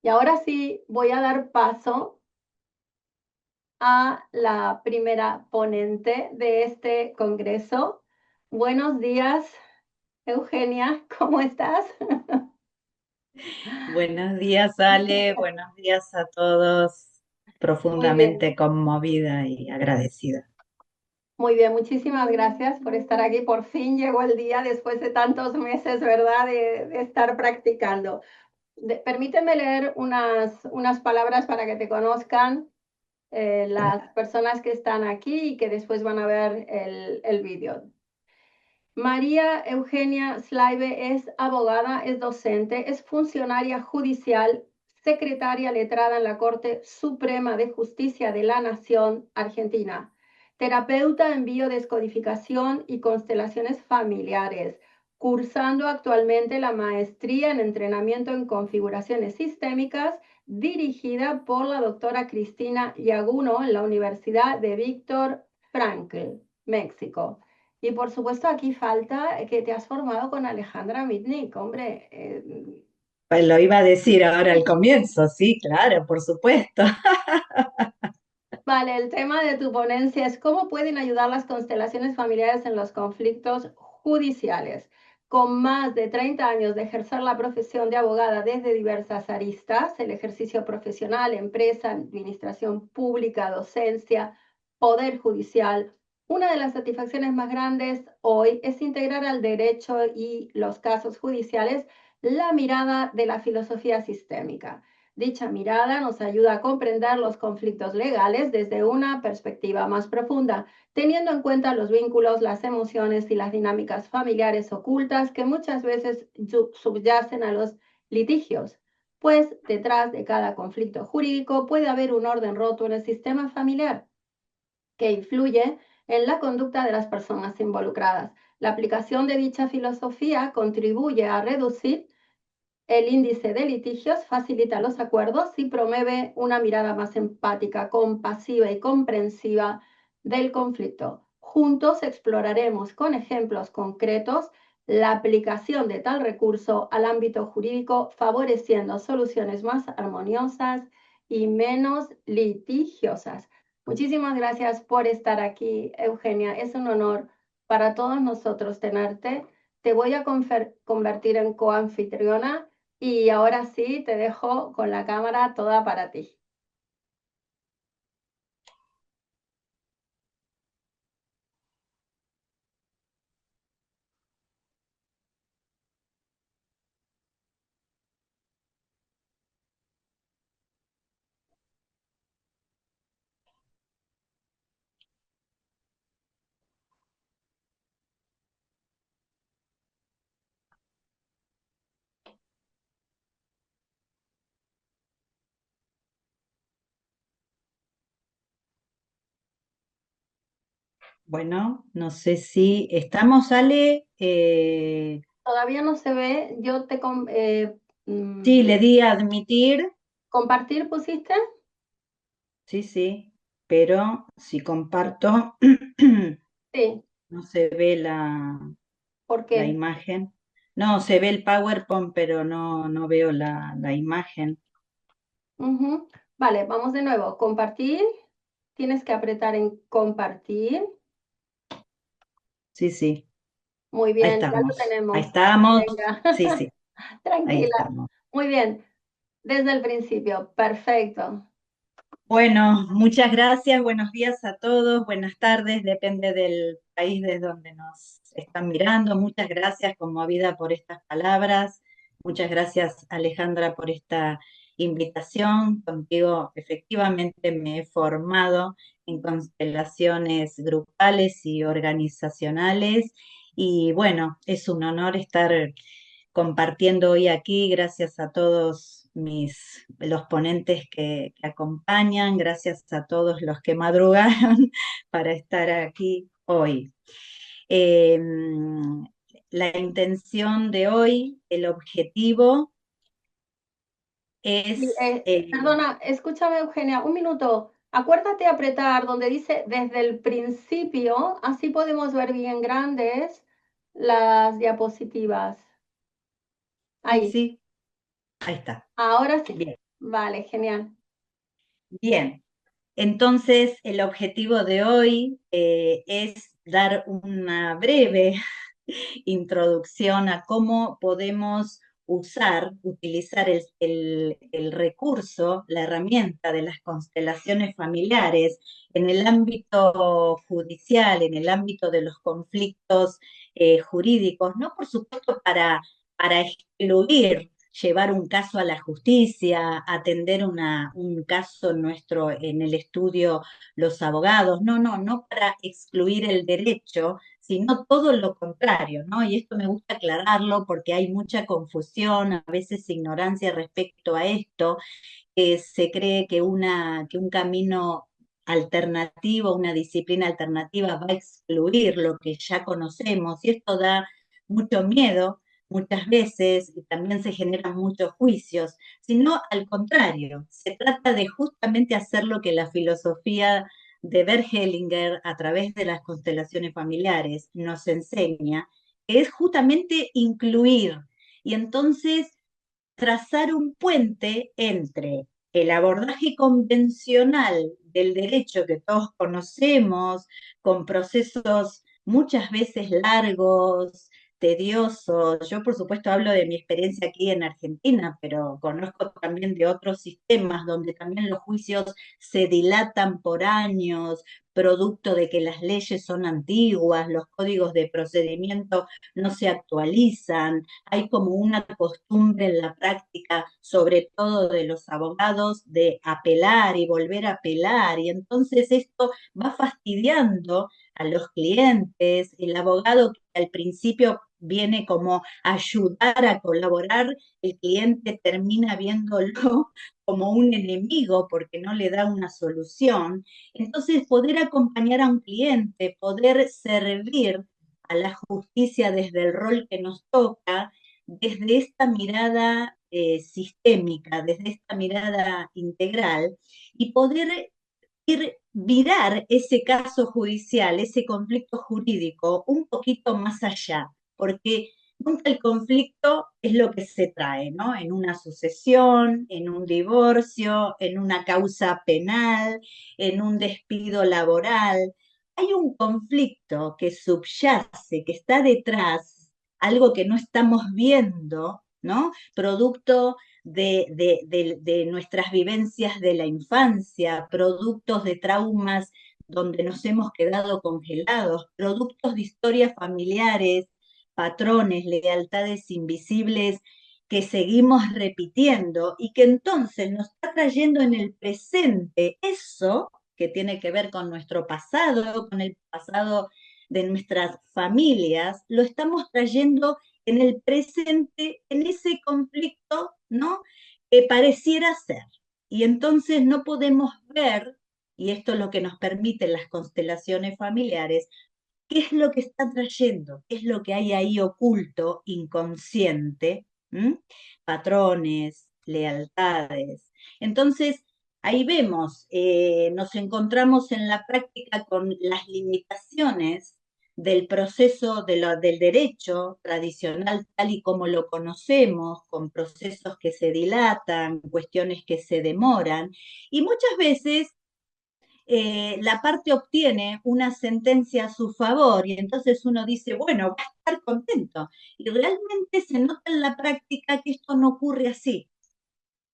Y ahora sí voy a dar paso a la primera ponente de este congreso. Buenos días, Eugenia, ¿cómo estás? Buenos días, Ale. Buenos días a todos. Muy bien, Profundamente conmovida y agradecida. muy bien. Muchísimas gracias por estar aquí. Por fin llegó el día después de tantos meses, ¿verdad?, de estar practicando. Permíteme leer unas palabras para que te conozcan las personas que están aquí y que después van a ver el vídeo. María Eugenia Slaibe es abogada, es docente, es funcionaria judicial, secretaria letrada en la Corte Suprema de Justicia de la Nación Argentina, terapeuta en biodescodificación y constelaciones familiares, cursando actualmente la maestría en entrenamiento en configuraciones sistémicas dirigida por la doctora Cristina Yaguno en la Universidad de Víctor Frankl, México. Y por supuesto aquí falta que te has formado con Alejandra Mitnick, hombre. Pues lo iba a decir ahora al comienzo, sí, claro, por supuesto. Vale, el tema de tu ponencia es cómo pueden ayudar las constelaciones familiares en los conflictos judiciales. Con más de 30 años de ejercer la profesión de abogada desde diversas aristas, el ejercicio profesional, empresa, administración pública, docencia, poder judicial, una de las satisfacciones más grandes hoy es integrar al derecho y los casos judiciales la mirada de la filosofía sistémica. Dicha mirada nos ayuda a comprender los conflictos legales desde una perspectiva más profunda, teniendo en cuenta los vínculos, las emociones y las dinámicas familiares ocultas que muchas veces subyacen a los litigios, pues detrás de cada conflicto jurídico puede haber un orden roto en el sistema familiar que influye en la conducta de las personas involucradas. La aplicación de dicha filosofía contribuye a reducir el índice de litigios, facilita los acuerdos y promueve una mirada más empática, compasiva y comprensiva del conflicto. Juntos exploraremos con ejemplos concretos la aplicación de tal recurso al ámbito jurídico, favoreciendo soluciones más armoniosas y menos litigiosas. Muchísimas gracias por estar aquí, Eugenia. Es un honor para todos nosotros tenerte. Te voy a convertir en coanfitriona y ahora sí, te dejo con la cámara toda para ti. Bueno, no sé si estamos, Ale. Todavía no se ve, yo te... Sí, mm, le di a admitir, ¿compartir pusiste? sí, sí, pero si comparto, Sí, no se ve ¿por la qué? imagen. No, se ve el PowerPoint, pero no veo la imagen. Ujú. Vale, vamos de nuevo. Compartir, tienes que apretar en compartir. Sí, sí, Muy ahí bien, ya lo estamos. Ahí tenemos. estamos. Venga, Sí, sí, ahí tranquila. estamos. Muy bien, desde el principio, perfecto. Bueno, muchas gracias, buenos días a todos, buenas tardes, depende del país desde donde nos están mirando. Muchas gracias, conmovida por estas palabras. Muchas gracias, Alejandra, por esta invitación. Contigo, efectivamente, me he formado en constelaciones grupales y organizacionales. Y bueno, es un honor estar compartiendo hoy aquí, gracias a todos los ponentes que acompañan, gracias a todos los que madrugaron para estar aquí hoy. Eh, la intención de hoy, el objetivo Y, es, perdona, escúchame, Eugenia, un minuto. Acuérdate apretar donde dice desde el principio, así podemos ver bien grandes las diapositivas. sí, Ahí, sí, ahí está. ahora sí. Bien. Vale, genial. Bien, entonces el objetivo de hoy es dar una breve introducción a cómo podemos utilizar el recurso, la herramienta de las constelaciones familiares en el ámbito judicial, en el ámbito de los conflictos jurídicos, no por supuesto para excluir llevar un caso a la justicia, atender un caso nuestro en el estudio los abogados, no para excluir el derecho, sino todo lo contrario, ¿no? Y esto me gusta aclararlo porque hay mucha confusión, a veces ignorancia respecto a esto, que se cree que un camino alternativo, una disciplina alternativa va a excluir lo que ya conocemos, y esto da mucho miedo muchas veces, y también se generan muchos juicios, sino al contrario, se trata de justamente hacer lo que la filosofía de Bert Hellinger a través de las constelaciones familiares nos enseña, que es justamente incluir. Y entonces trazar un puente entre el abordaje convencional del derecho que todos conocemos, con procesos muchas veces largos, tediosos. Yo, por supuesto, hablo de mi experiencia aquí en Argentina, pero conozco también de otros sistemas donde también los juicios se dilatan por años, producto de que las leyes son antiguas, los códigos de procedimiento no se actualizan, hay como una costumbre en la práctica, sobre todo de los abogados, de apelar y volver a apelar, y entonces esto va fastidiando a los clientes, el abogado que al principio viene como a ayudar a colaborar, el cliente termina viéndolo como un enemigo porque no le da una solución. Entonces, poder acompañar a un cliente, poder servir a la justicia desde el rol que nos toca, desde esta mirada sistémica, desde esta mirada integral, y poder virar ese caso judicial, ese conflicto jurídico un poquito más allá, porque nunca el conflicto es lo que se trae, ¿no? En una sucesión, en un divorcio, en una causa penal, en un despido laboral. Hay un conflicto que subyace, que está detrás, algo que no estamos viendo, ¿no? Producto de nuestras vivencias de la infancia, productos de traumas donde nos hemos quedado congelados, productos de historias familiares, patrones, lealtades invisibles que seguimos repitiendo y que entonces nos está trayendo en el presente eso que tiene que ver con nuestro pasado, con el pasado de nuestras familias, lo estamos trayendo en el presente, en ese conflicto, ¿no? Que pareciera ser. Y entonces no podemos ver, y esto es lo que nos permiten las constelaciones familiares, qué es lo que está trayendo, qué es lo que hay ahí oculto, inconsciente, ¿m? Patrones, lealtades. Entonces, ahí vemos, nos encontramos en la práctica con las limitaciones del proceso del derecho tradicional tal y como lo conocemos, con procesos que se dilatan, cuestiones que se demoran, y muchas veces la parte obtiene una sentencia a su favor y entonces uno dice, bueno, va a estar contento. Y realmente se nota en la práctica que esto no ocurre así,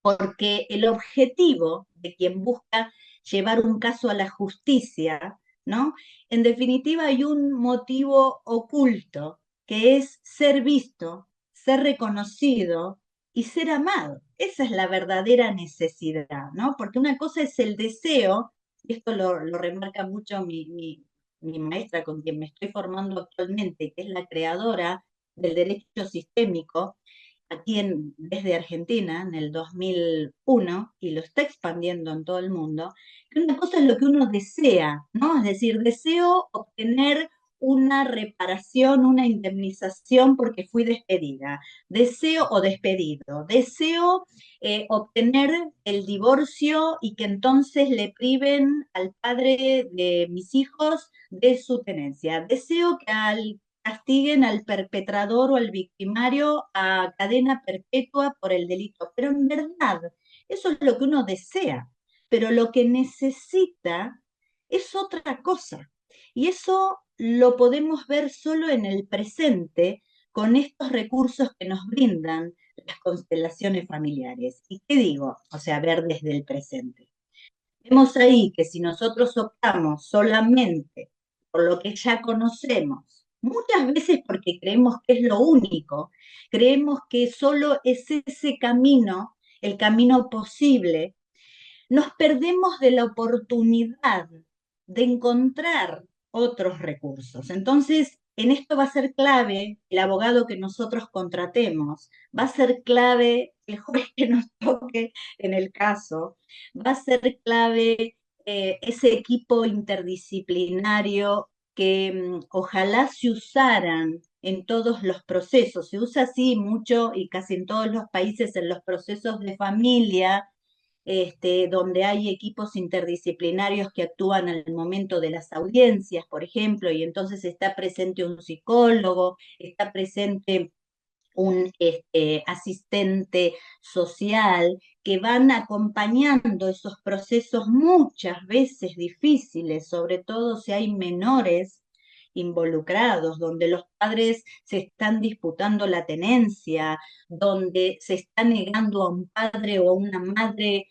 porque el objetivo de quien busca llevar un caso a la justicia, ¿no? En definitiva hay un motivo oculto, que es ser visto, ser reconocido y ser amado. Esa es la verdadera necesidad, ¿no? Porque una cosa es el deseo, y esto lo remarca mucho mi maestra con quien me estoy formando actualmente, que es la creadora del derecho sistémico, aquí desde Argentina en el 2001 y lo está expandiendo en todo el mundo, que una cosa es lo que uno desea, ¿no? Es decir, deseo obtener una reparación, una indemnización porque fui despedida, deseo o despedido, deseo obtener el divorcio y que entonces le priven al padre de mis hijos de su tenencia, deseo que castiguen al perpetrador o al victimario a cadena perpetua por el delito. Pero en verdad, Eso es lo que uno desea, pero lo que necesita es otra cosa. Y eso lo podemos ver solo en el presente con estos recursos que nos brindan las constelaciones familiares. ¿Y qué digo? O sea, ver desde el presente. Vemos ahí que si nosotros optamos solamente por lo que ya conocemos, muchas veces porque creemos que es lo único, creemos que solo es ese camino, el camino posible, nos perdemos de la oportunidad de encontrar otros recursos. Entonces, en esto va a ser clave el abogado que nosotros contratemos, va a ser clave el juez que nos toque en el caso, va a ser clave ese equipo interdisciplinario que ojalá se usaran en todos los procesos. Se usa así mucho y casi en todos los países en los procesos de familia, donde hay equipos interdisciplinarios que actúan al momento de las audiencias, por ejemplo, y entonces está presente un psicólogo, está presente un asistente social, que van acompañando esos procesos muchas veces difíciles, sobre todo si hay menores involucrados, donde los padres se están disputando la tenencia, donde se está negando a un padre o a una madre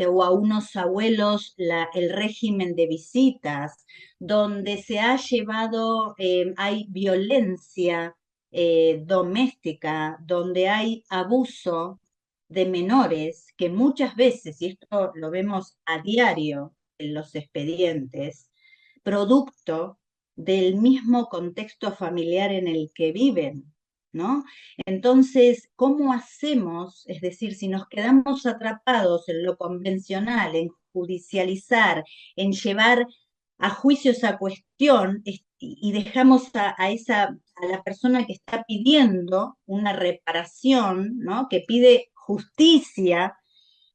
o a unos abuelos el régimen de visitas, donde se ha llevado, hay violencia doméstica, donde hay abuso de menores, que muchas veces, y esto lo vemos a diario en los expedientes, producto del mismo contexto familiar en el que viven, ¿no? Entonces, ¿cómo hacemos? Es decir, si nos quedamos atrapados en lo convencional, en judicializar, en llevar a juicio esa cuestión y dejamos a la persona que está pidiendo una reparación, ¿no? Que pide justicia,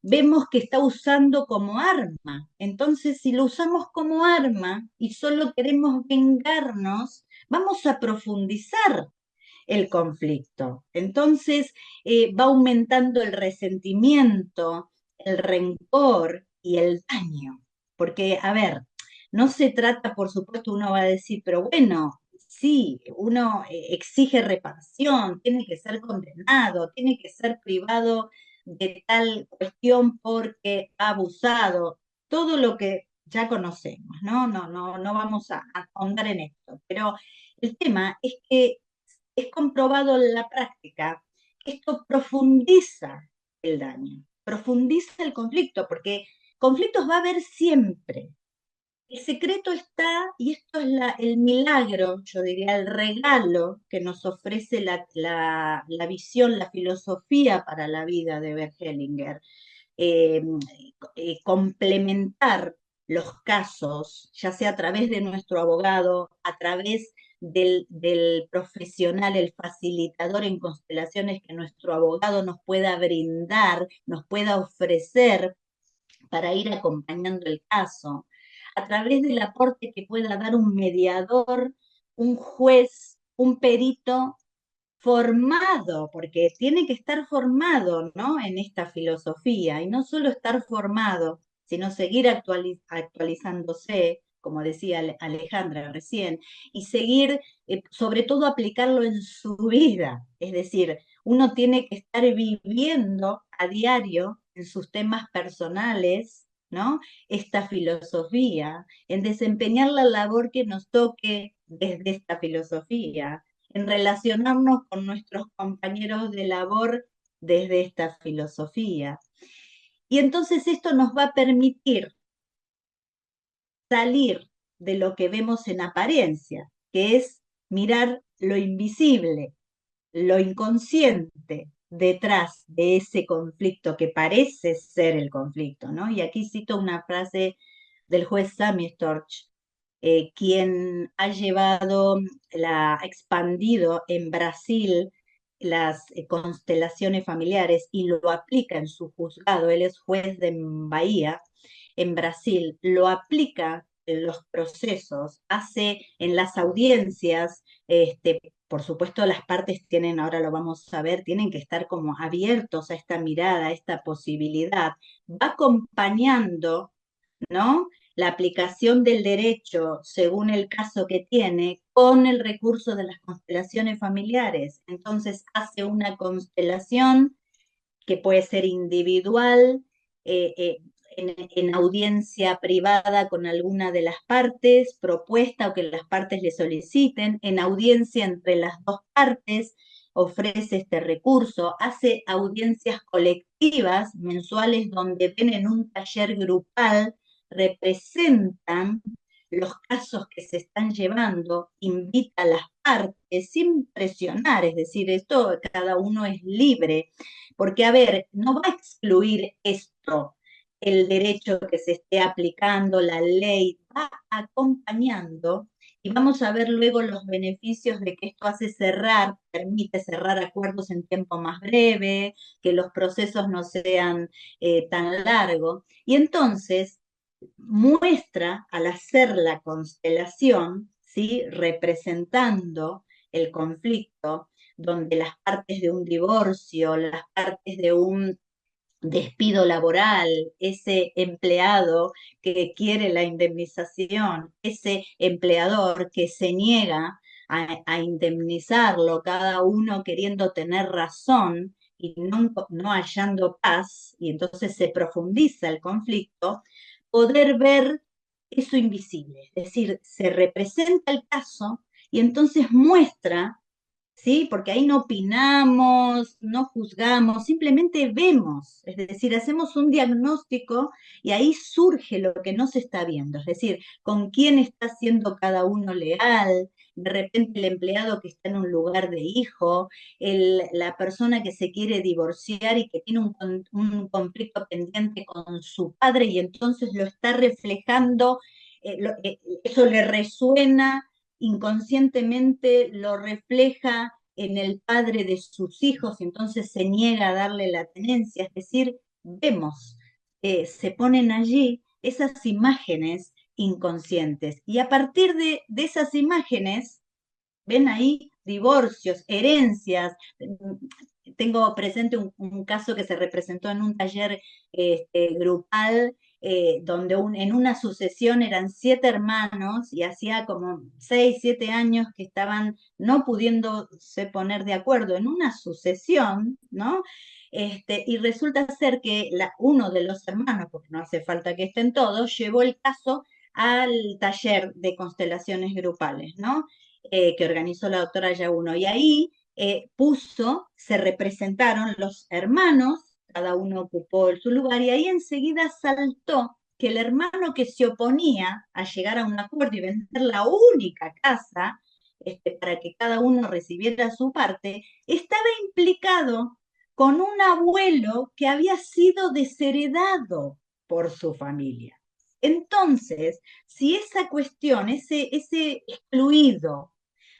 vemos que está usando como arma. Entonces, si lo usamos como arma y solo queremos vengarnos, vamos a profundizar el conflicto. Entonces, va aumentando el resentimiento, el rencor y el daño. Porque, a ver, no se trata, por supuesto, uno va a decir, pero bueno, sí, uno exige reparación, tiene que ser condenado, tiene que ser privado de tal cuestión porque ha abusado, todo lo que ya conocemos, ¿no? No vamos a ahondar en esto, pero el tema es que es comprobado en la práctica que esto profundiza el daño, profundiza el conflicto, porque conflictos va a haber siempre. El secreto está, y esto es el milagro, yo diría, el regalo que nos ofrece la visión, la filosofía para la vida de Bert Hellinger, eh, complementar los casos, ya sea a través de nuestro abogado, a través del profesional, el facilitador en constelaciones que nuestro abogado nos pueda brindar, nos pueda ofrecer para ir acompañando el caso, a través del aporte que pueda dar un mediador, un juez, un perito formado, porque tiene que estar formado, ¿no? En esta filosofía, y no solo estar formado, sino seguir actualizándose, como decía Alejandra recién, y seguir, sobre todo, aplicarlo en su vida. Es decir, uno tiene que estar viviendo a diario en sus temas personales, ¿no? Esta filosofía, en desempeñar la labor que nos toque desde esta filosofía, en relacionarnos con nuestros compañeros de labor desde esta filosofía. Y entonces esto nos va a permitir salir de lo que vemos en apariencia, que es mirar lo invisible, lo inconsciente detrás de ese conflicto que parece ser el conflicto, ¿no? Y aquí cito una frase del juez Sami Storch, quien ha ha expandido en Brasil las constelaciones familiares y lo aplica en su juzgado. Él es juez de Bahía, en Brasil, lo aplica los procesos, hace en las audiencias, por supuesto las partes tienen, ahora lo vamos a ver, tienen que estar como abiertos a esta mirada, a esta posibilidad, va acompañando, ¿no? La aplicación del derecho según el caso que tiene con el recurso de las constelaciones familiares. Entonces hace una constelación que puede ser individual, eh, eh, en audiencia privada con alguna de las partes, propuesta o que las partes le soliciten, en audiencia entre las dos partes, ofrece este recurso, hace audiencias colectivas mensuales donde ven en un taller grupal, representan los casos que se están llevando, invita a las partes sin presionar, es decir, esto cada uno es libre, porque a ver, no va a excluir esto el derecho que se esté aplicando, la ley, va acompañando y vamos a ver luego los beneficios de que esto hace cerrar, permite cerrar acuerdos en tiempo más breve, que los procesos no sean tan largos. Y entonces muestra al hacer la constelación, ¿sí? Representando el conflicto, donde las partes de un divorcio, las partes de un despido laboral, ese empleado que quiere la indemnización, ese empleador que se niega a indemnizarlo, cada uno queriendo tener razón y no hallando paz, y entonces se profundiza el conflicto, poder ver eso invisible, es decir, se representa el caso y entonces muestra, ¿sí? Porque ahí no opinamos, no juzgamos, simplemente vemos, es decir, hacemos un diagnóstico y ahí surge lo que no se está viendo, es decir, con quién está siendo cada uno leal, de repente el empleado que está en un lugar de hijo, la persona que se quiere divorciar y que tiene un conflicto pendiente con su padre y entonces lo está reflejando, eso le resuena inconscientemente, lo refleja en el padre de sus hijos y entonces se niega a darle la tenencia. Es decir, vemos, se ponen allí esas imágenes inconscientes y a partir de esas imágenes, ven ahí divorcios, herencias. Tengo presente un caso que se representó en un taller grupal, donde en una sucesión eran 7 hermanos y hacía como 6, 7 años que estaban no pudiéndose poner de acuerdo en una sucesión, ¿no? Y resulta ser que uno de los hermanos, porque no hace falta que estén todos, llevó el caso al taller de constelaciones grupales, ¿no? Que organizó la doctora Yaguno. Y ahí se representaron los hermanos, cada uno ocupó su lugar, y ahí enseguida saltó que el hermano que se oponía a llegar a un acuerdo y vender la única casa, para que cada uno recibiera su parte, estaba implicado con un abuelo que había sido desheredado por su familia. Entonces, si esa cuestión, ese excluido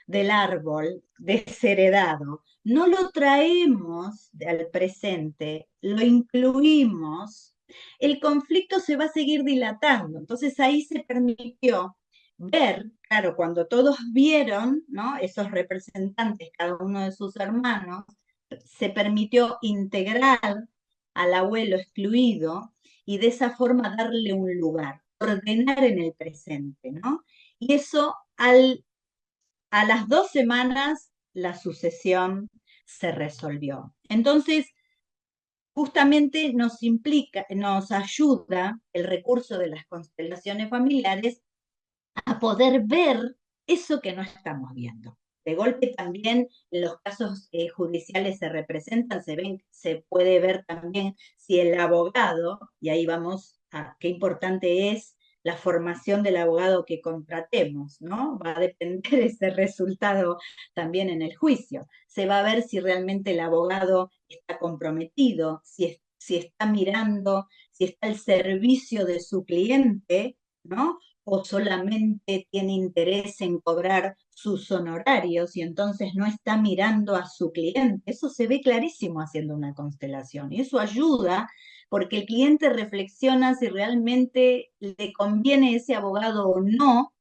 del árbol desheredado, no lo traemos al presente, lo incluimos, el conflicto se va a seguir dilatando. Entonces ahí se permitió ver, claro, cuando todos vieron, ¿no? Esos representantes, cada uno de sus hermanos, se permitió integrar al abuelo excluido y de esa forma darle un lugar, ordenar en el presente, ¿no? Y eso a las 2 semanas la sucesión se resolvió. Entonces, justamente nos ayuda el recurso de las constelaciones familiares a poder ver eso que no estamos viendo. De golpe también en los casos judiciales se representan, se puede ver también si el abogado, y ahí vamos a qué importante es la formación del abogado que contratemos, ¿no? Va a depender ese resultado también en el juicio. Se va a ver si realmente el abogado está comprometido, si está mirando, si está al servicio de su cliente, ¿no? O solamente tiene interés en cobrar sus honorarios y entonces no está mirando a su cliente. Eso se ve clarísimo haciendo una constelación y eso ayuda porque el cliente reflexiona si realmente le conviene ese abogado o no,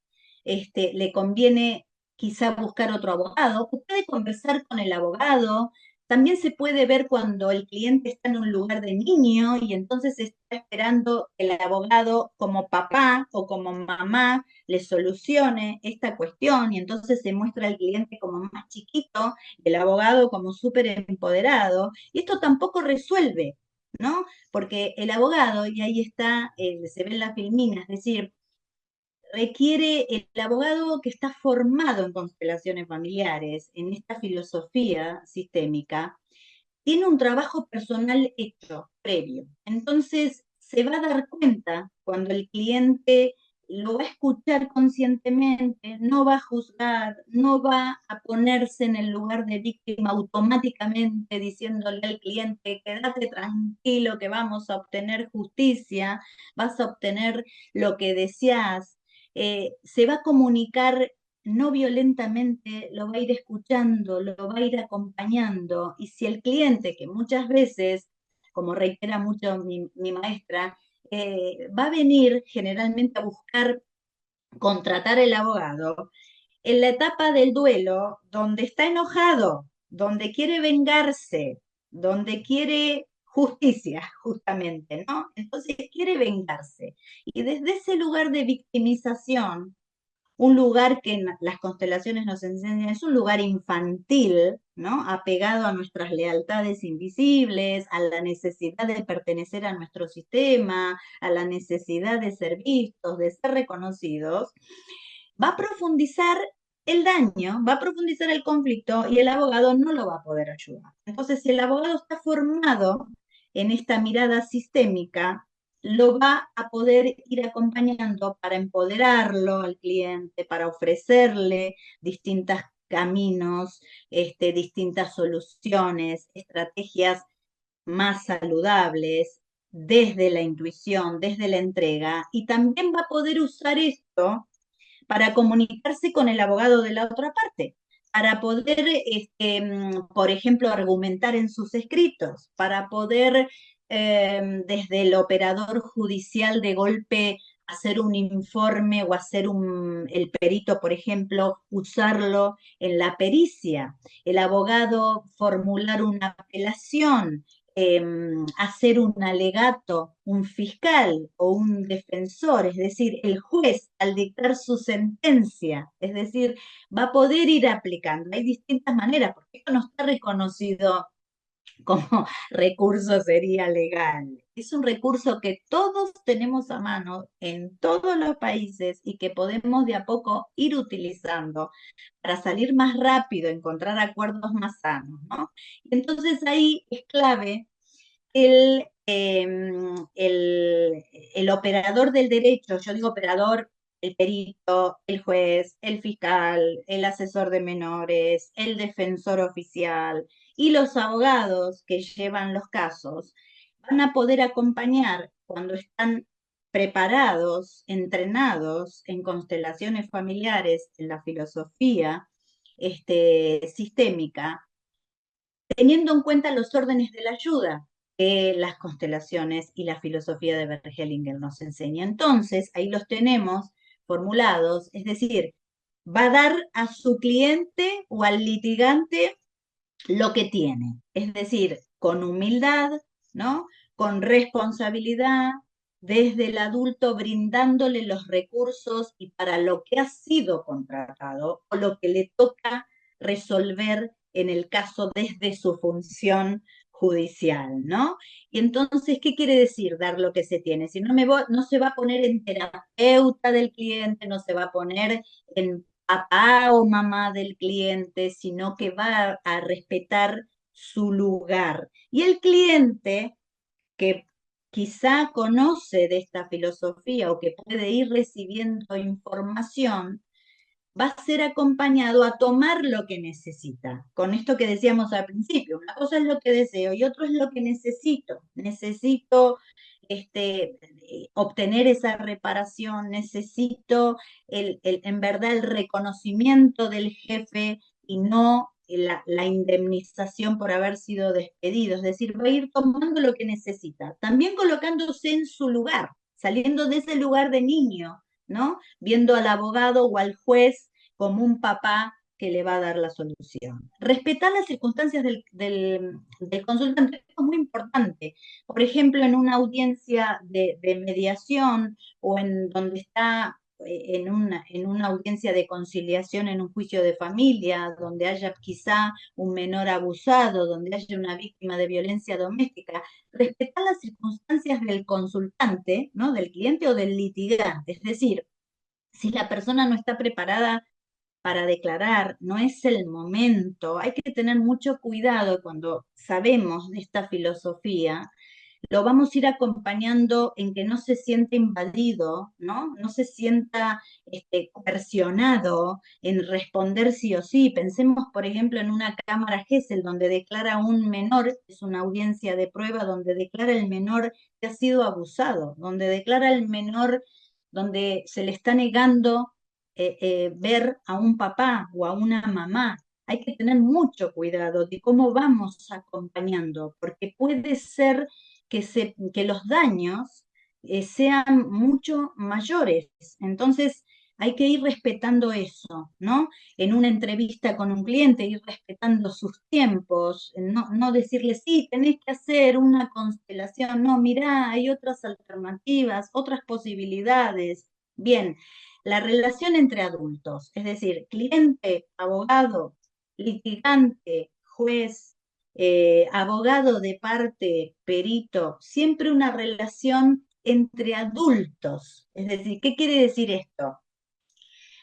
le conviene quizá buscar otro abogado, o puede conversar con el abogado. También se puede ver cuando el cliente está en un lugar de niño y entonces está esperando que el abogado como papá o como mamá le solucione esta cuestión y entonces se muestra al cliente como más chiquito y el abogado como súper empoderado. Y esto tampoco resuelve, ¿no? Porque el abogado, y ahí está, se ve en la filmina, es decir, requiere el abogado que está formado en constelaciones familiares, en esta filosofía sistémica, tiene un trabajo personal hecho previo. Entonces, se va a dar cuenta cuando el cliente lo va a escuchar conscientemente, no va a juzgar, no va a ponerse en el lugar de víctima automáticamente diciéndole al cliente, quédate tranquilo que vamos a obtener justicia, vas a obtener lo que deseas. Se va a comunicar no violentamente, lo va a ir escuchando, lo va a ir acompañando. Y si el cliente, que muchas veces, como reitera mucho mi maestra, va a venir generalmente a buscar contratar el abogado, en la etapa del duelo, donde está enojado, donde quiere vengarse, donde quiere justicia, justamente, ¿no? Entonces quiere vengarse. Y desde ese lugar de victimización, un lugar que en las constelaciones nos enseñan, es un lugar infantil, ¿no? Apegado a nuestras lealtades invisibles, a la necesidad de pertenecer a nuestro sistema, a la necesidad de ser vistos, de ser reconocidos, va a profundizar el daño, va a profundizar el conflicto y el abogado no lo va a poder ayudar. Entonces, si el abogado está formado en esta mirada sistémica, lo va a poder ir acompañando para empoderarlo al cliente, para ofrecerle distintos caminos, distintas soluciones, estrategias más saludables desde la intuición, desde la entrega, y también va a poder usar esto para comunicarse con el abogado de la otra parte, para poder, por ejemplo, argumentar en sus escritos, para poder desde el operador judicial de golpe hacer un informe o hacer el perito, por ejemplo, usarlo en la pericia, el abogado formular una apelación, hacer un alegato, un fiscal o un defensor, es decir, el juez al dictar su sentencia, es decir, va a poder ir aplicando. Hay distintas maneras, porque esto no está reconocido como recurso sería legal. Es un recurso que todos tenemos a mano en todos los países y que podemos de a poco ir utilizando para salir más rápido, encontrar acuerdos más sanos, ¿no? Y entonces ahí es clave el, el operador del derecho, yo digo operador, el perito, el juez, el fiscal, el asesor de menores, el defensor oficial y los abogados que llevan los casos, van a poder acompañar cuando están preparados, entrenados en constelaciones familiares, en la filosofía sistémica, teniendo en cuenta los órdenes de la ayuda que las constelaciones y la filosofía de Bert Hellinger nos enseña. Entonces, ahí los tenemos formulados, es decir, va a dar a su cliente o al litigante lo que tiene, es decir, con humildad, ¿no? Con responsabilidad, desde el adulto brindándole los recursos y para lo que ha sido contratado o lo que le toca resolver en el caso desde su función judicial, ¿no? Y entonces, ¿qué quiere decir dar lo que se tiene? Si no, no se va a poner en terapeuta del cliente, no se va a poner en papá o mamá del cliente, sino que va a respetar su lugar. Y el cliente que quizá conoce de esta filosofía o que puede ir recibiendo información, va a ser acompañado a tomar lo que necesita. Con esto que decíamos al principio, una cosa es lo que deseo y otro es lo que necesito. Necesito obtener esa reparación, necesito en verdad el reconocimiento del jefe y no la indemnización por haber sido despedido, es decir, va a ir tomando lo que necesita, también colocándose en su lugar, saliendo de ese lugar de niño, ¿no? Viendo al abogado o al juez como un papá que le va a dar la solución. Respetar las circunstancias del consultante es muy importante. Por ejemplo, en una audiencia de mediación o en donde está en una audiencia de conciliación, en un juicio de familia, donde haya quizá un menor abusado, donde haya una víctima de violencia doméstica, respetar las circunstancias del consultante, ¿no? Del cliente o del litigante. Es decir, si la persona no está preparada para declarar, no es el momento, hay que tener mucho cuidado cuando sabemos de esta filosofía, lo vamos a ir acompañando en que no se sienta invadido, ¿no? No se sienta presionado en responder sí o sí. Pensemos, por ejemplo, en una cámara Gesell donde declara un menor, es una audiencia de prueba donde declara el menor que ha sido abusado, donde declara el menor donde se le está negando ver a un papá o a una mamá. Hay que tener mucho cuidado de cómo vamos acompañando, porque puede ser que los daños sean mucho mayores. Entonces, hay que ir respetando eso, ¿no? En una entrevista con un cliente, ir respetando sus tiempos, no decirle, sí, tenés que hacer una constelación, no, mirá, hay otras alternativas, otras posibilidades. Bien, la relación entre adultos, es decir, cliente, abogado, litigante, juez, abogado de parte, perito, siempre una relación entre adultos. Es decir, ¿qué quiere decir esto?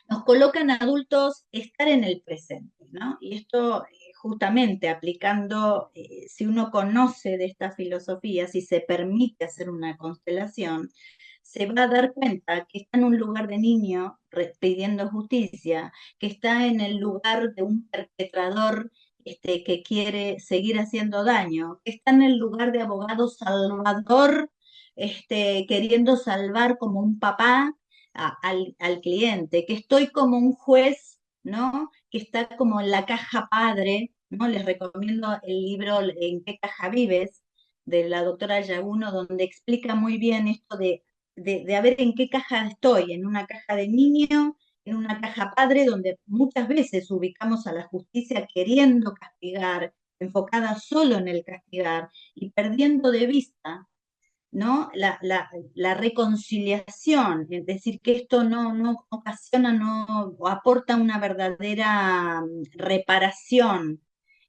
Nos colocan a adultos estar en el presente, ¿no? Y esto justamente aplicando, si uno conoce de esta filosofía, si se permite hacer una constelación, se va a dar cuenta que está en un lugar de niño pidiendo justicia, que está en el lugar de un perpetrador que quiere seguir haciendo daño, que está en el lugar de abogado salvador, queriendo salvar como un papá al cliente, que estoy como un juez, ¿no? Que está como en la caja padre, ¿no? Les recomiendo el libro ¿En qué caja vives? De la doctora Yaguno, donde explica muy bien esto de a ver en qué caja estoy, en una caja de niño, en una caja padre, donde muchas veces ubicamos a la justicia queriendo castigar, enfocada solo en el castigar y perdiendo de vista, ¿no? La reconciliación, es decir, que esto no ocasiona, no o aporta una verdadera reparación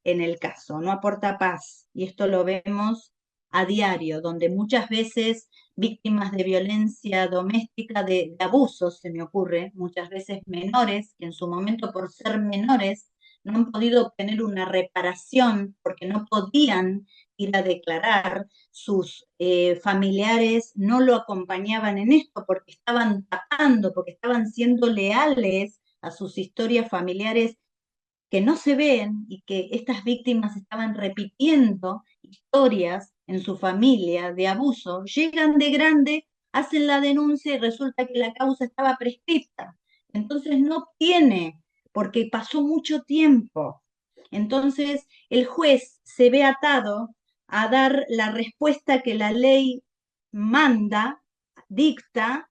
en el caso, no aporta paz. Y esto lo vemos a diario, donde muchas veces víctimas de violencia doméstica, de abusos, se me ocurre, muchas veces menores, que en su momento por ser menores no han podido obtener una reparación porque no podían ir a declarar, sus familiares no lo acompañaban en esto porque estaban tapando, porque estaban siendo leales a sus historias familiares que no se ven y que estas víctimas estaban repitiendo historias en su familia de abuso, llegan de grande, hacen la denuncia y resulta que la causa estaba prescripta. Entonces no tiene, porque pasó mucho tiempo. Entonces el juez se ve atado a dar la respuesta que la ley manda, dicta,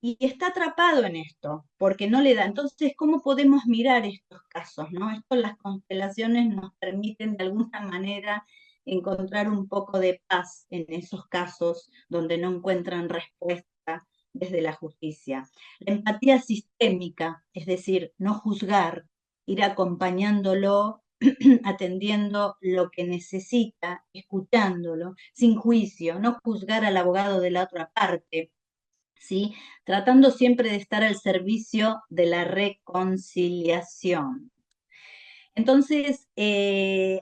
y está atrapado en esto, porque no le da. Entonces, ¿cómo podemos mirar estos casos, no? Esto, las constelaciones nos permiten de alguna manera encontrar un poco de paz en esos casos donde no encuentran respuesta desde la justicia. La empatía sistémica, es decir, no juzgar, ir acompañándolo, atendiendo lo que necesita, escuchándolo, sin juicio, no juzgar al abogado de la otra parte, ¿sí? Tratando siempre de estar al servicio de la reconciliación. Entonces,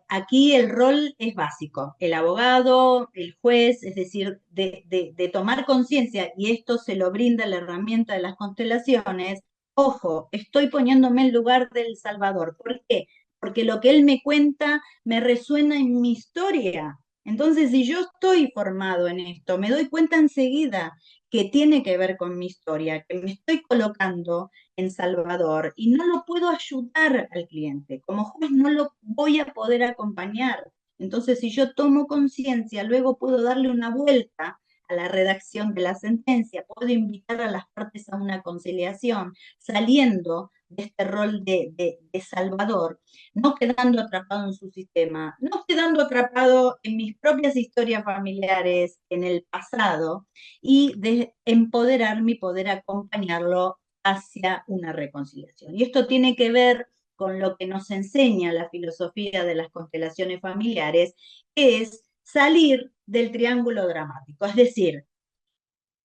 aquí el rol es básico, el abogado, el juez, es decir, de tomar conciencia, y esto se lo brinda la herramienta de las constelaciones. Ojo, estoy poniéndome en lugar del Salvador. ¿Por qué? Porque lo que él me cuenta me resuena en mi historia. Entonces, si yo estoy formado en esto, me doy cuenta enseguida que tiene que ver con mi historia, que me estoy colocando en Salvador y no lo puedo ayudar al cliente. Como juez no lo voy a poder acompañar. Entonces, si yo tomo conciencia, luego puedo darle una vuelta a la redacción de la sentencia, puedo invitar a las partes a una conciliación, saliendo de este rol de salvador, no quedando atrapado en su sistema, no quedando atrapado en mis propias historias familiares, en el pasado, y de empoderarme y poder acompañarlo hacia una reconciliación. Y esto tiene que ver con lo que nos enseña la filosofía de las constelaciones familiares, que es salir del triángulo dramático, es decir,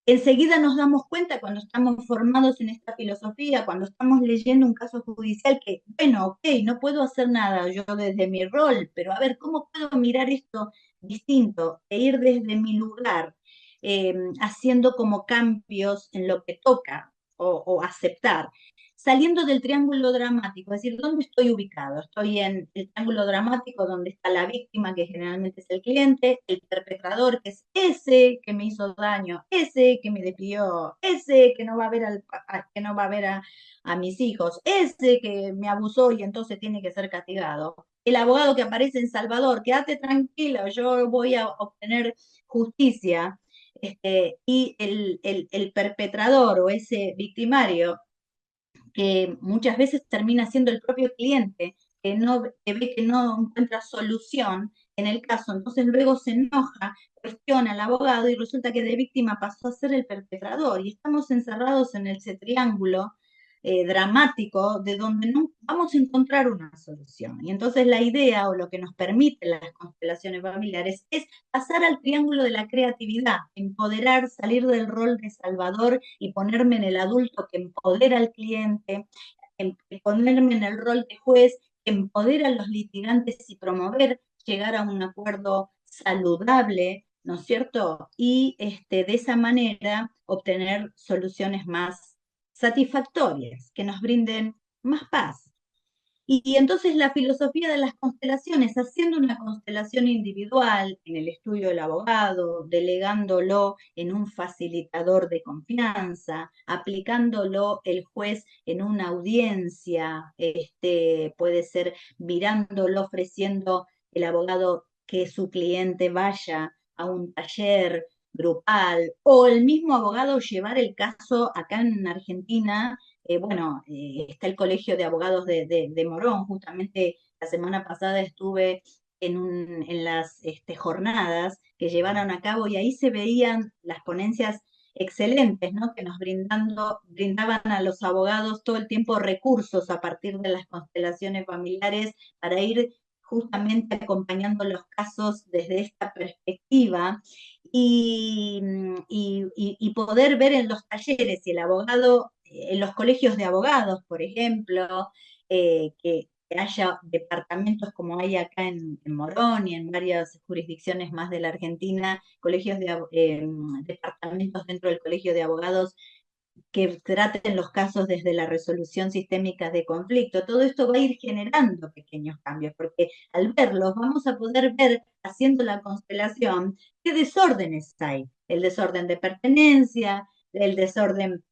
enseguida nos damos cuenta cuando estamos formados en esta filosofía, cuando estamos leyendo un caso judicial que, bueno, ok, no puedo hacer nada yo desde mi rol, pero a ver, ¿cómo puedo mirar esto distinto e ir desde mi lugar, haciendo como cambios en lo que toca o aceptar? Saliendo del triángulo dramático, es decir, ¿dónde estoy ubicado? Estoy en el triángulo dramático donde está la víctima, que generalmente es el cliente, el perpetrador, que es ese que me hizo daño, ese que me despidió, ese que no va a ver, que no va a, ver a mis hijos, ese que me abusó y entonces tiene que ser castigado. El abogado que aparece en Salvador, quédate tranquilo, yo voy a obtener justicia. Y el perpetrador o ese victimario que muchas veces termina siendo el propio cliente, que ve que no encuentra solución en el caso, entonces luego se enoja, cuestiona al abogado y resulta que de víctima pasó a ser el perpetrador y estamos encerrados en ese triángulo dramático de donde no vamos a encontrar una solución. Y entonces la idea o lo que nos permite las constelaciones familiares es pasar al triángulo de la creatividad, empoderar, salir del rol de salvador y ponerme en el adulto que empodera al cliente, ponerme en el rol de juez que empodera a los litigantes y promover llegar a un acuerdo saludable, ¿no es cierto? Y de esa manera obtener soluciones más satisfactorias, que nos brinden más paz. Y entonces la filosofía de las constelaciones, haciendo una constelación individual en el estudio del abogado, delegándolo en un facilitador de confianza, aplicándolo el juez en una audiencia, puede ser mirándolo, ofreciendo el abogado que su cliente vaya a un taller grupal, o el mismo abogado llevar el caso acá en Argentina. Bueno, está el Colegio de Abogados de Morón. Justamente la semana pasada estuve en las jornadas que llevaron a cabo y ahí se veían las ponencias excelentes, ¿no? Que nos brindaban a los abogados todo el tiempo recursos a partir de las constelaciones familiares para ir justamente acompañando los casos desde esta perspectiva y poder ver en los talleres si el abogado, en los colegios de abogados, por ejemplo, que haya departamentos como hay acá en Morón y en varias jurisdicciones más de la Argentina, departamentos dentro del colegio de abogados que traten los casos desde la resolución sistémica de conflicto. Todo esto va a ir generando pequeños cambios, porque al verlos vamos a poder ver, haciendo la constelación, qué desórdenes hay. El desorden de pertenencia, el desorden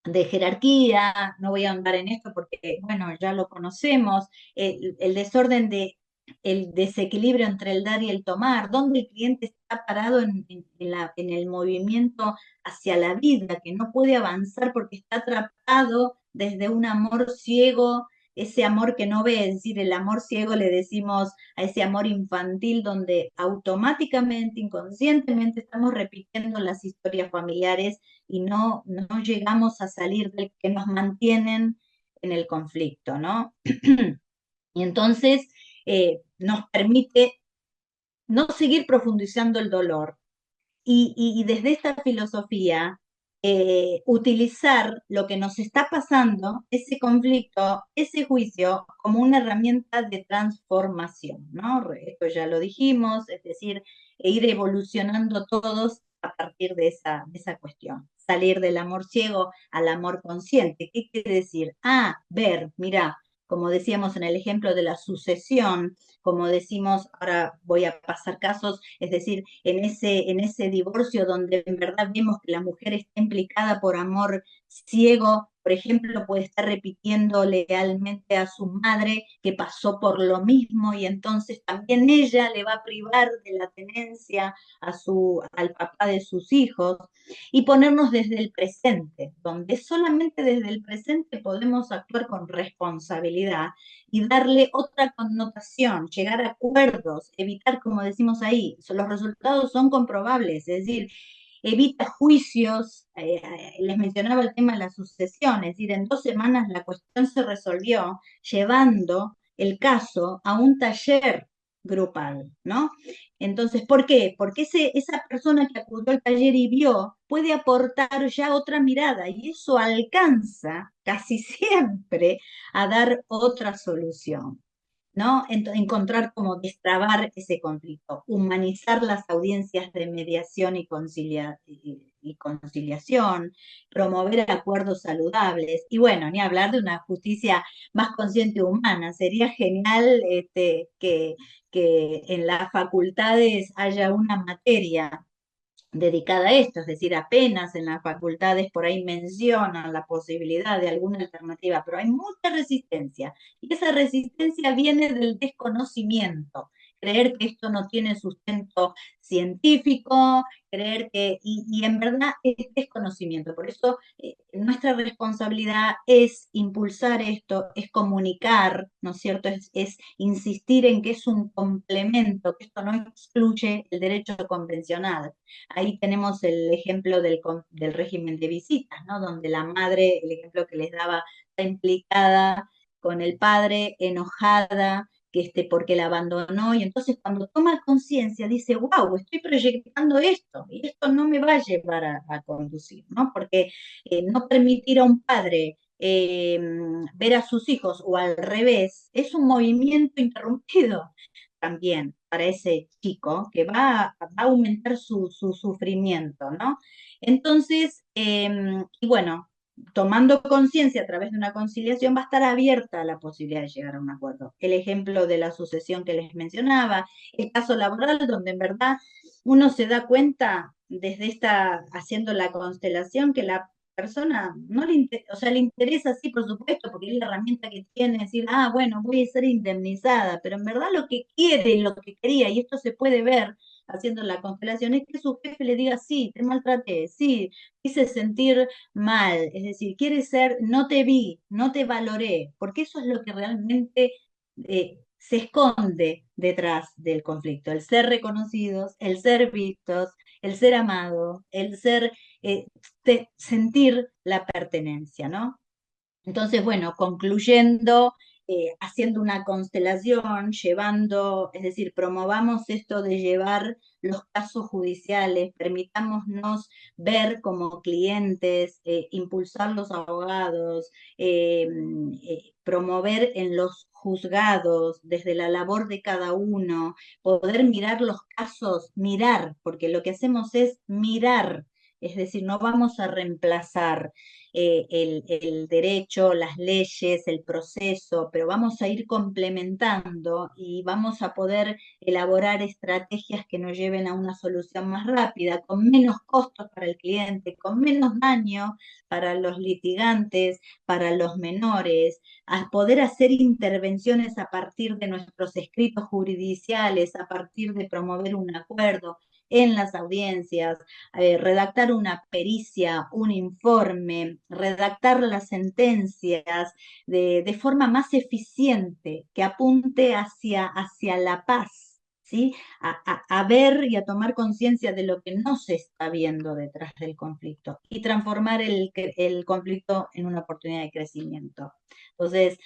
de jerarquía, no voy a andar en esto porque, bueno, ya lo conocemos, el desorden de el desequilibrio entre el dar y el tomar, donde el cliente está parado en el movimiento hacia la vida, que no puede avanzar porque está atrapado desde un amor ciego, ese amor que no ve, es decir, el amor ciego le decimos a ese amor infantil donde automáticamente, inconscientemente estamos repitiendo las historias familiares y no llegamos a salir del que nos mantienen en el conflicto, ¿no? Y entonces nos permite no seguir profundizando el dolor y desde esta filosofía utilizar lo que nos está pasando, ese conflicto, ese juicio, como una herramienta de transformación, ¿no? Esto ya lo dijimos, es decir, ir evolucionando todos a partir de esa cuestión. Salir del amor ciego al amor consciente. ¿Qué quiere decir? Ah, ver, mira, como decíamos en el ejemplo de la sucesión, como decimos, ahora voy a pasar casos, es decir, en ese divorcio donde en verdad vemos que la mujer está implicada por amor ciego, por ejemplo, puede estar repitiendo lealmente a su madre que pasó por lo mismo y entonces también ella le va a privar de la tenencia al papá de sus hijos y ponernos desde el presente, donde solamente desde el presente podemos actuar con responsabilidad y darle otra connotación, llegar a acuerdos, evitar, como decimos ahí, los resultados son comprobables, es decir, evita juicios, les mencionaba el tema de la sucesión, es decir, en 2 semanas la cuestión se resolvió llevando el caso a un taller grupal, ¿no? Entonces, ¿por qué? Porque esa persona que acudió al taller y vio puede aportar ya otra mirada y eso alcanza casi siempre a dar otra solución. ¿No? Encontrar cómo destrabar ese conflicto, humanizar las audiencias de mediación y conciliación, promover acuerdos saludables y bueno, ni hablar de una justicia más consciente humana. Sería genial que en las facultades haya una materia dedicada a esto, es decir, apenas en las facultades por ahí mencionan la posibilidad de alguna alternativa, pero hay mucha resistencia y esa resistencia viene del desconocimiento, creer que esto no tiene sustento científico, creer que, y en verdad es desconocimiento, por eso nuestra responsabilidad es impulsar esto, es comunicar, ¿no es cierto? Es insistir en que es un complemento, que esto no excluye el derecho convencional. Ahí tenemos el ejemplo del régimen de visitas, ¿no? Donde la madre, el ejemplo que les daba, está implicada con el padre, enojada, porque la abandonó, y entonces cuando toma conciencia dice, wow, estoy proyectando esto, y esto no me va a llevar a conducir, ¿no? Porque no permitir a un padre ver a sus hijos o al revés es un movimiento interrumpido también para ese chico que va a aumentar su sufrimiento, ¿no? Entonces, y bueno, tomando conciencia a través de una conciliación va a estar abierta la posibilidad de llegar a un acuerdo. El ejemplo de la sucesión que les mencionaba, el caso laboral donde en verdad uno se da cuenta desde haciendo la constelación que la persona no o sea, le interesa, sí, por supuesto, porque es la herramienta que tiene, decir, ah, bueno, voy a ser indemnizada, pero en verdad lo que quiere y lo que quería, y esto se puede ver haciendo la constelación, es que su jefe le diga, sí, te maltraté, sí, hice sentir mal, es decir, quiere ser, no te vi, no te valoré, porque eso es lo que realmente se esconde detrás del conflicto, el ser reconocidos, el ser vistos, el ser amado, el ser eh, sentir la pertenencia, ¿no? Entonces, bueno, concluyendo, haciendo una constelación, llevando, es decir, promovamos esto de llevar los casos judiciales, permitámonos ver como clientes, impulsar los abogados, promover en los juzgados, desde la labor de cada uno, poder mirar los casos, mirar, porque lo que hacemos es mirar, es decir, no vamos a reemplazar el derecho, las leyes, el proceso, pero vamos a ir complementando y vamos a poder elaborar estrategias que nos lleven a una solución más rápida, con menos costos para el cliente, con menos daño para los litigantes, para los menores, a poder hacer intervenciones a partir de nuestros escritos jurisdiciales, a partir de promover un acuerdo en las audiencias, redactar una pericia, un informe, redactar las sentencias de forma más eficiente, que apunte hacia la paz, ¿sí? A ver y a tomar conciencia de lo que no se está viendo detrás del conflicto y transformar el conflicto en una oportunidad de crecimiento. Entonces,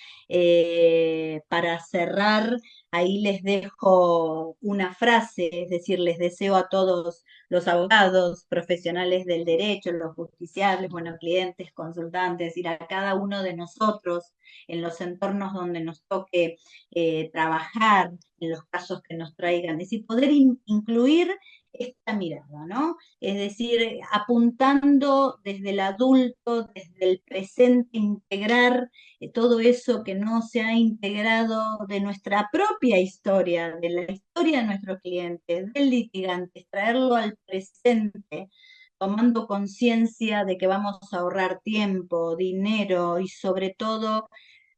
para cerrar, ahí les dejo una frase, es decir, les deseo a todos los abogados, profesionales del derecho, los justiciables, bueno, clientes, consultantes, ir a cada uno de nosotros en los entornos donde nos toque trabajar, en los casos que nos traigan, es decir, poder incluir esta mirada, ¿no? Es decir, apuntando desde el adulto, desde el presente, integrar todo eso que no se ha integrado de nuestra propia historia, de la historia de nuestros clientes, del litigante, traerlo al presente, tomando conciencia de que vamos a ahorrar tiempo, dinero y sobre todo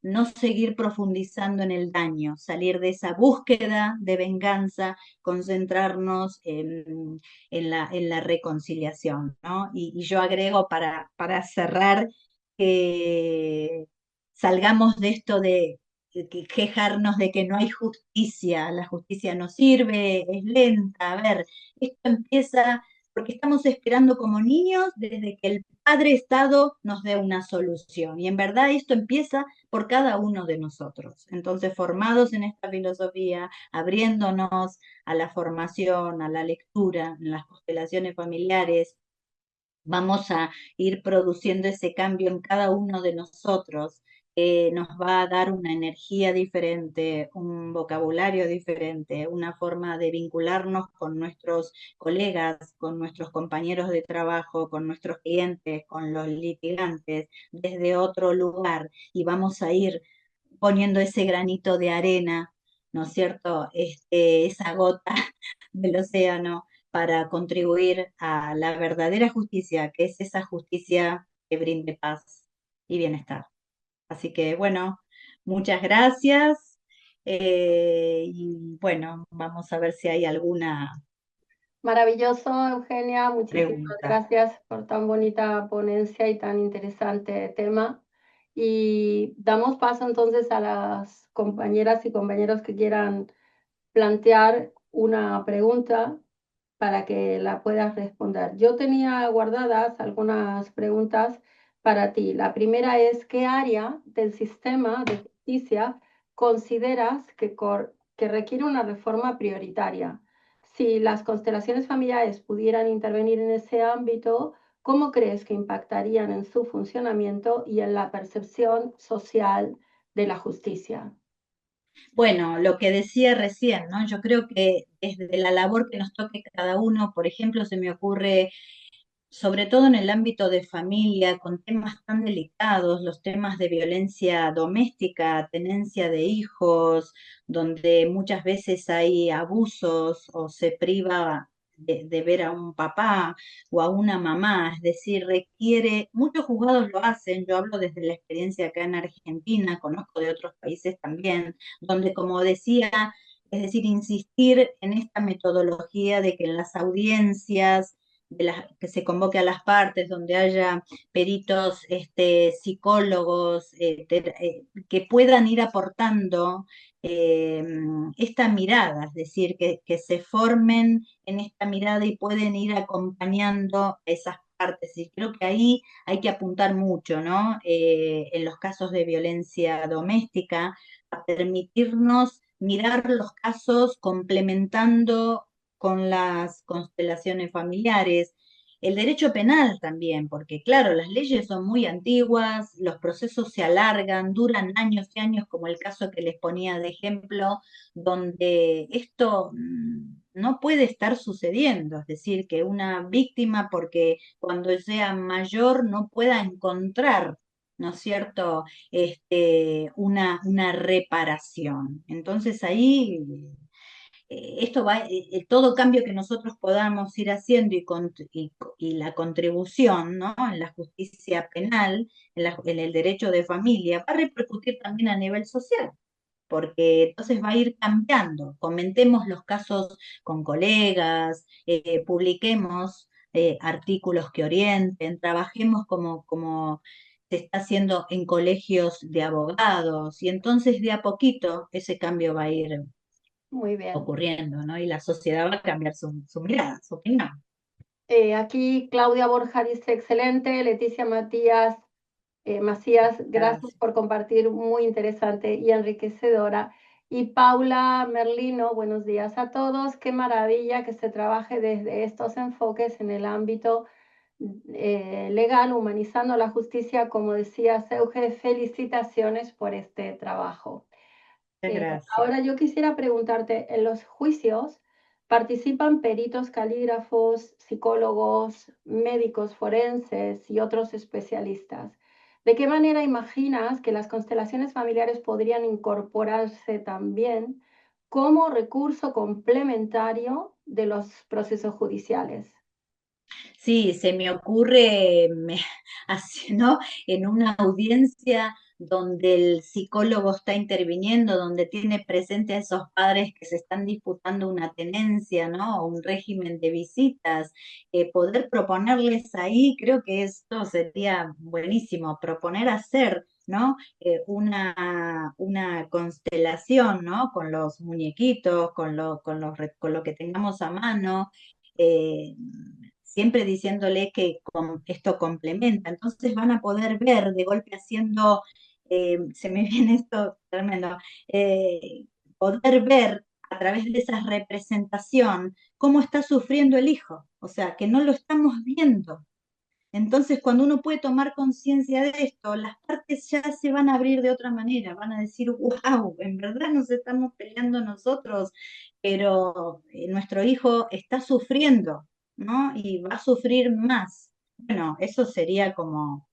no seguir profundizando en el daño, salir de esa búsqueda de venganza, concentrarnos en la reconciliación, ¿no? Y yo agrego para cerrar que salgamos de esto de quejarnos de que no hay justicia, la justicia no sirve, es lenta. A ver, esto empieza porque estamos esperando como niños desde que el Padre Estado nos dé una solución. Y en verdad esto empieza por cada uno de nosotros. Entonces, formados en esta filosofía, abriéndonos a la formación, a la lectura, en las constelaciones familiares, vamos a ir produciendo ese cambio en cada uno de nosotros. Nos va a dar una energía diferente, un vocabulario diferente, una forma de vincularnos con nuestros colegas, con nuestros compañeros de trabajo, con nuestros clientes, con los litigantes, desde otro lugar. Y vamos a ir poniendo ese granito de arena, ¿no es cierto? Esa gota del océano para contribuir a la verdadera justicia, que es esa justicia que brinde paz y bienestar. Así que bueno, muchas gracias. Y bueno, vamos a ver si hay alguna Maravilloso, Eugenia. Muchísimas pregunta. gracias por tan bonita ponencia y tan interesante tema. Y damos paso entonces a las compañeras y compañeros que quieran plantear una pregunta para que la puedas responder. Yo tenía guardadas algunas preguntas para ti. La primera es, ¿qué área del sistema de justicia consideras que requiere una reforma prioritaria? Si las constelaciones familiares pudieran intervenir en ese ámbito, ¿cómo crees que impactarían en su funcionamiento y en la percepción social de la justicia? Bueno, lo que decía recién, ¿no? Yo creo que desde la labor que nos toque cada uno, por ejemplo, se me ocurre sobre todo en el ámbito de familia, con temas tan delicados, los temas de violencia doméstica, tenencia de hijos, donde muchas veces hay abusos o se priva de ver a un papá o a una mamá, es decir, requiere, muchos juzgados lo hacen, yo hablo desde la experiencia acá en Argentina, conozco de otros países también, donde como decía, es decir, insistir en esta metodología de que en las audiencias que se convoque a las partes, donde haya peritos, psicólogos, que puedan ir aportando eh, esta mirada, es decir, que se formen en esta mirada y pueden ir acompañando esas partes. Y creo que ahí hay que apuntar mucho, ¿no? En los casos de violencia doméstica, a permitirnos mirar los casos complementando con las constelaciones familiares, el derecho penal también, porque claro, las leyes son muy antiguas, los procesos se alargan, duran años y años, como el caso que les ponía de ejemplo, donde esto no puede estar sucediendo, es decir, que una víctima, porque cuando sea mayor no pueda encontrar, ¿no es cierto?, una reparación. Entonces ahí esto va, todo cambio que nosotros podamos ir haciendo y la contribución, ¿no? En la justicia penal, en el derecho de familia, va a repercutir también a nivel social, porque entonces va a ir cambiando. Comentemos los casos con colegas, publiquemos artículos que orienten, trabajemos como se está haciendo en colegios de abogados, y entonces de a poquito ese cambio va a ir Muy bien. ocurriendo, ¿no? Y la sociedad va a cambiar su mirada, su opinión. Aquí Claudia Borja dice, excelente. Leticia Matías, Macías, gracias Gracias. por compartir, muy interesante y enriquecedora. Y Paula Merlino, buenos días a todos. Qué maravilla que se trabaje desde estos enfoques en el ámbito legal, humanizando la justicia. Como decía Seuge, felicitaciones por este trabajo. Muchas gracias. Ahora yo quisiera preguntarte, en los juicios, Participan peritos calígrafos, psicólogos, médicos forenses y otros especialistas. ¿De qué manera imaginas que las constelaciones familiares podrían incorporarse también como recurso complementario de los procesos judiciales? Sí, se me ocurre, así, ¿no? En una audiencia donde el psicólogo está interviniendo, donde tiene presente a esos padres que se están disputando una tenencia, ¿no? O un régimen de visitas, poder proponerles ahí, creo que esto sería buenísimo, proponer hacer, ¿no? Una constelación, ¿no? Con los muñequitos, con lo que tengamos a mano. eh, Siempre diciéndole que esto complementa. Entonces van a poder ver de golpe haciendo, se me viene esto tremendo, poder ver a través de esa representación cómo está sufriendo el hijo, o sea, que no lo estamos viendo. Entonces, cuando uno puede tomar conciencia de esto, las partes ya se van a abrir de otra manera, van a decir, wow, en verdad nos estamos peleando nosotros, pero nuestro hijo está sufriendo, ¿no? Y va a sufrir más. Bueno, eso sería como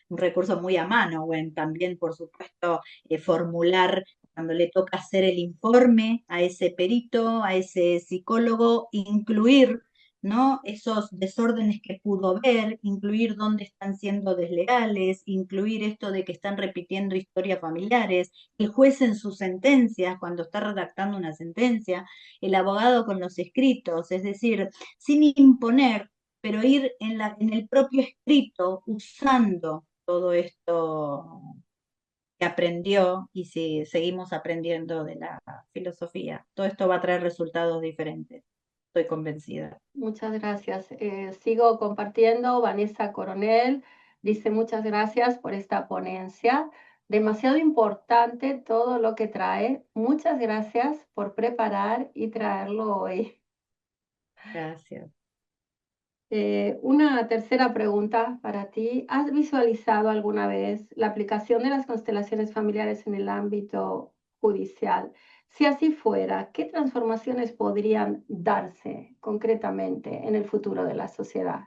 un recurso muy a mano. Bueno, también, por supuesto, formular cuando le toca hacer el informe a ese perito, a ese psicólogo, incluir, ¿no? Esos desórdenes que pudo ver, incluir dónde están siendo desleales, incluir esto de que están repitiendo historias familiares, el juez en sus sentencias, cuando está redactando una sentencia, el abogado con los escritos, es decir, sin imponer, pero ir en el propio escrito usando todo esto que aprendió y si seguimos aprendiendo de la filosofía. Todo esto va a traer resultados diferentes, estoy convencida. Muchas gracias. Sigo compartiendo. Vanessa Coronel dice muchas gracias por esta ponencia. Demasiado importante todo lo que trae. Muchas gracias por preparar y traerlo hoy. Gracias. Una tercera pregunta para ti. ¿Has visualizado alguna vez la aplicación de las constelaciones familiares en el ámbito judicial? Si así fuera, ¿qué transformaciones podrían darse concretamente en el futuro de la sociedad?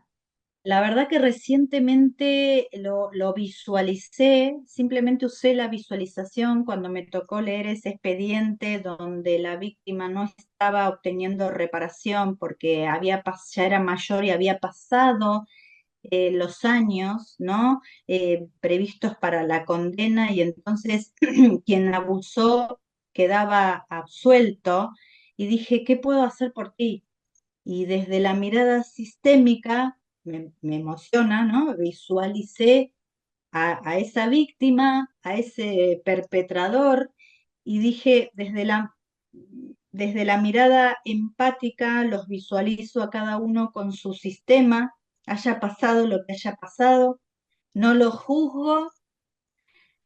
La verdad que recientemente lo visualicé, simplemente usé la visualización cuando me tocó leer ese expediente donde la víctima no estaba obteniendo reparación porque ya era mayor y había pasado los años, ¿no? Previstos para la condena y entonces quien abusó quedaba absuelto y dije, ¿qué puedo hacer por ti? Y desde la mirada sistémica me emociona, ¿no? Visualicé a esa víctima, a ese perpetrador y dije, desde la mirada empática, los visualizo a cada uno con su sistema, haya pasado lo que haya pasado, no lo juzgo,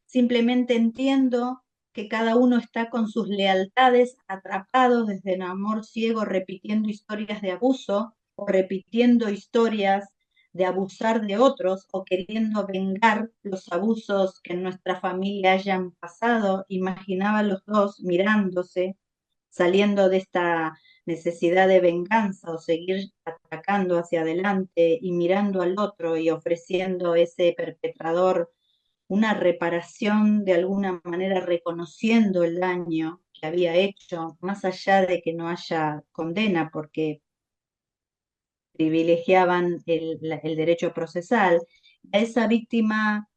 simplemente entiendo que cada uno está con sus lealtades atrapados desde el amor ciego, repitiendo historias de abuso o repitiendo historias de abusar de otros o queriendo vengar los abusos que en nuestra familia hayan pasado. Imaginaba los dos mirándose, saliendo de esta necesidad de venganza o seguir atacando hacia adelante y mirando al otro y ofreciendo a ese perpetrador una reparación de alguna manera reconociendo el daño que había hecho, más allá de que no haya condena, porque privilegiaban el derecho procesal, a esa víctima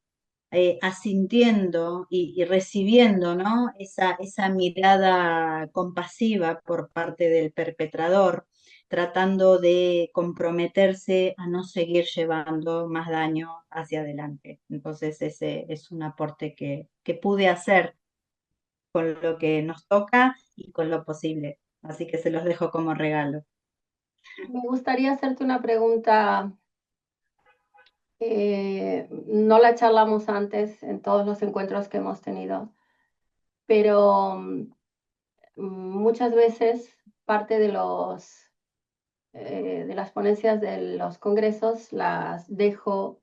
asintiendo y recibiendo, ¿no? Esa mirada compasiva por parte del perpetrador, tratando de comprometerse a no seguir llevando más daño hacia adelante. Entonces ese es un aporte que pude hacer con lo que nos toca y con lo posible. Así que se los dejo como regalo. Me gustaría hacerte una pregunta. No la charlamos antes en todos los encuentros que hemos tenido, pero muchas veces parte de las ponencias de los congresos las dejo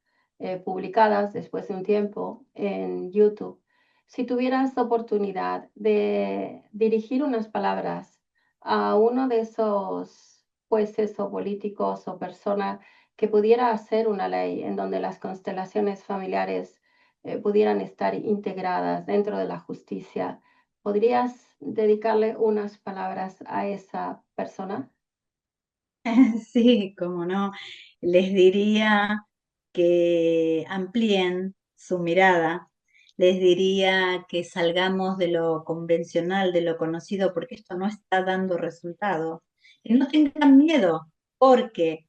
publicadas después de un tiempo en YouTube. Si tuvieras oportunidad de dirigir unas palabras a uno de esos jueces o políticos o personas que pudiera hacer una ley en donde las constelaciones familiares pudieran estar integradas dentro de la justicia, ¿podrías dedicarle unas palabras a esa persona? Sí, cómo no. Les diría que amplíen su mirada, les diría que salgamos de lo convencional, de lo conocido, porque esto no está dando resultado. Que no tengan miedo, porque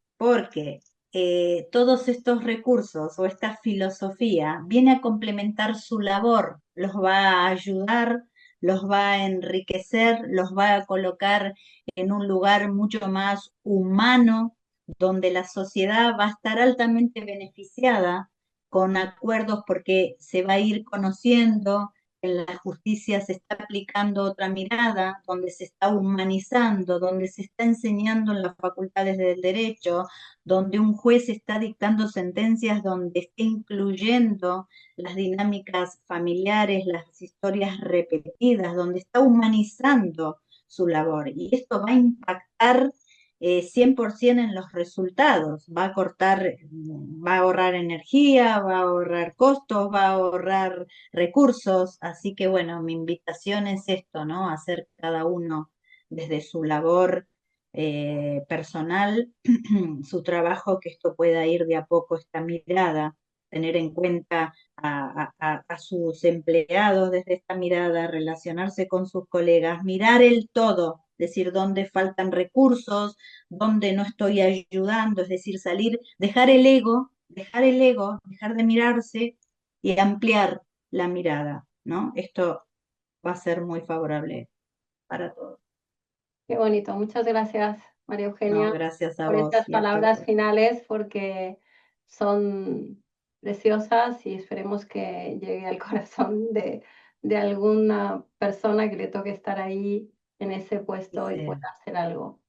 todos estos recursos o esta filosofía viene a complementar su labor, los va a ayudar, los va a enriquecer, los va a colocar en un lugar mucho más humano, donde la sociedad va a estar altamente beneficiada con acuerdos porque se va a ir conociendo, en la justicia se está aplicando otra mirada, donde se está humanizando, donde se está enseñando en las facultades del derecho, donde un juez está dictando sentencias, donde está incluyendo las dinámicas familiares, las historias repetidas, donde está humanizando su labor. Y esto va a impactar 100% en los resultados. Va a cortar, va a ahorrar energía, va a ahorrar costos, va a ahorrar recursos. Así que bueno, mi invitación es esto, ¿no? Hacer cada uno desde su labor personal, su trabajo, que esto pueda ir de a poco, esta mirada, tener en cuenta a sus empleados desde esta mirada, relacionarse con sus colegas, mirar el todo, decir dónde faltan recursos, dónde no estoy ayudando, es decir, salir, dejar de mirarse y ampliar la mirada, ¿no? Esto va a ser muy favorable para todos. Qué bonito. Muchas gracias, María No, Eugenia, gracias a por vos estas y a palabras todos. finales, porque son preciosas y esperemos que llegue al corazón de alguna persona que le toque estar ahí en ese Y puesto y pueda sea. hacer algo.